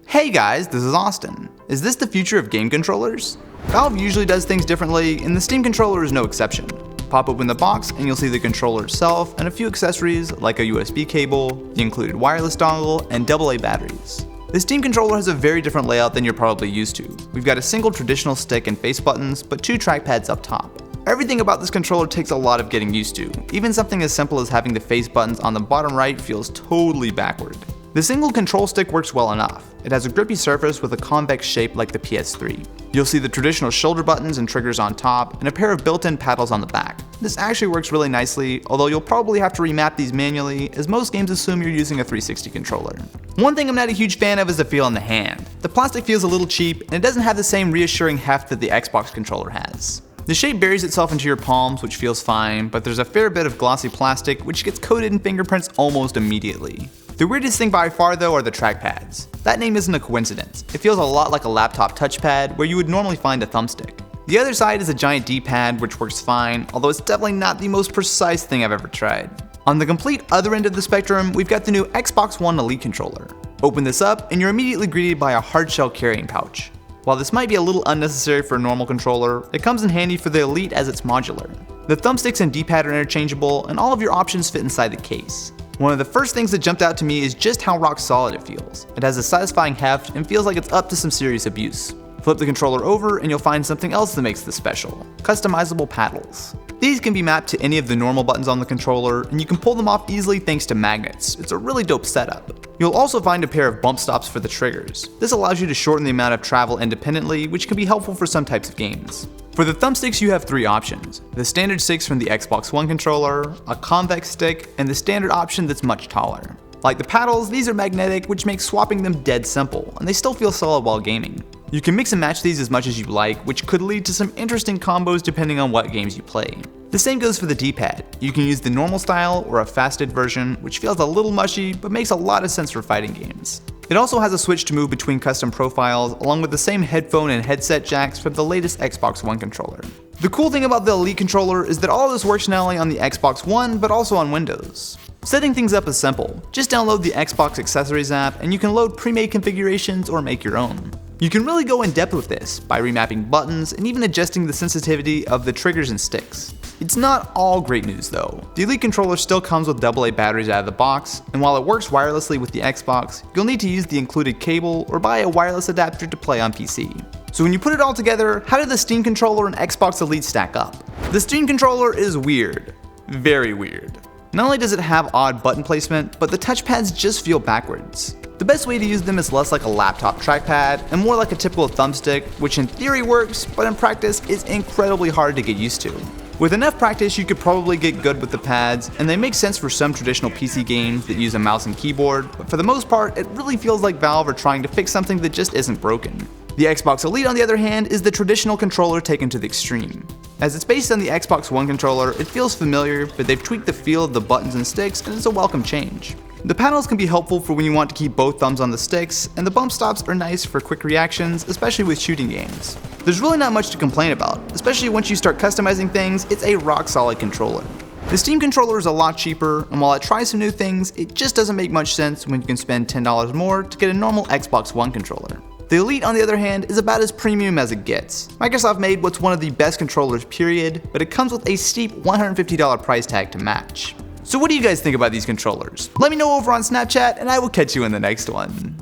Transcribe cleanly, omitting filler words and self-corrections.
Hey guys, this is Austin. Is this the future of game controllers? Valve usually does things differently, and the Steam controller is no exception. Pop open the box and you'll see the controller itself and a few accessories like a USB cable, the included wireless dongle, and AA batteries. The Steam controller has a very different layout than you're probably used to. We've got a single traditional stick and face buttons, but two trackpads up top. Everything about this controller takes a lot of getting used to. Even something as simple as having the face buttons on the bottom right feels totally backward. The single control stick works well enough. It has a grippy surface with a convex shape like the PS3. You'll see the traditional shoulder buttons and triggers on top, and a pair of built-in paddles on the back. This actually works really nicely, although you'll probably have to remap these manually, as most games assume you're using a 360 controller. One thing I'm not a huge fan of is the feel in the hand. The plastic feels a little cheap, and it doesn't have the same reassuring heft that the Xbox controller has. The shape buries itself into your palms, which feels fine, but there's a fair bit of glossy plastic which gets coated in fingerprints almost immediately. The weirdest thing by far though are the trackpads. That name isn't a coincidence. It feels a lot like a laptop touchpad where you would normally find a thumbstick. The other side is a giant D-pad which works fine, although it's definitely not the most precise thing I've ever tried. On the complete other end of the spectrum, we've got the new Xbox One Elite controller. Open this up and you're immediately greeted by a hardshell carrying pouch. While this might be a little unnecessary for a normal controller, it comes in handy for the Elite as it's modular. The thumbsticks and D-pad are interchangeable and all of your options fit inside the case. One of the first things that jumped out to me is just how rock solid it feels. It has a satisfying heft and feels like it's up to some serious abuse. Flip the controller over and you'll find something else that makes this special: customizable paddles. These can be mapped to any of the normal buttons on the controller, and you can pull them off easily thanks to magnets. It's a really dope setup. You'll also find a pair of bump stops for the triggers. This allows you to shorten the amount of travel independently, which can be helpful for some types of games. For the thumbsticks, you have three options: the standard 6 from the Xbox One controller, a convex stick, and the standard option that's much taller. Like the paddles, these are magnetic, which makes swapping them dead simple, and they still feel solid while gaming. You can mix and match these as much as you like, which could lead to some interesting combos depending on what games you play. The same goes for the D-pad. You can use the normal style or a fasted version, which feels a little mushy but makes a lot of sense for fighting games. It also has a switch to move between custom profiles, along with the same headphone and headset jacks from the latest Xbox One controller. The cool thing about the Elite controller is that all of this works not only on the Xbox One, but also on Windows. Setting things up is simple. Just download the Xbox Accessories app and you can load pre-made configurations or make your own. You can really go in depth with this by remapping buttons and even adjusting the sensitivity of the triggers and sticks. It's not all great news though. The Elite controller still comes with AA batteries out of the box, and while it works wirelessly with the Xbox, you'll need to use the included cable or buy a wireless adapter to play on PC. So when you put it all together, how do the Steam controller and Xbox Elite stack up? The Steam controller is weird. Very weird. Not only does it have odd button placement, but the touchpads just feel backwards. The best way to use them is less like a laptop trackpad and more like a typical thumbstick, which in theory works, but in practice is incredibly hard to get used to. With enough practice, you could probably get good with the pads, and they make sense for some traditional PC games that use a mouse and keyboard, but for the most part, it really feels like Valve are trying to fix something that just isn't broken. The Xbox Elite, on the other hand, is the traditional controller taken to the extreme. As it's based on the Xbox One controller, it feels familiar, but they've tweaked the feel of the buttons and sticks, and it's a welcome change. The paddles can be helpful for when you want to keep both thumbs on the sticks, and the bump stops are nice for quick reactions, especially with shooting games. There's really not much to complain about, especially once you start customizing things. It's a rock solid controller. The Steam controller is a lot cheaper, and while it tries some new things, it just doesn't make much sense when you can spend $10 more to get a normal Xbox One controller. The Elite, on the other hand, is about as premium as it gets. Microsoft made what's one of the best controllers period, but it comes with a steep $150 price tag to match. So what do you guys think about these controllers? Let me know over on Snapchat, and I will catch you in the next one.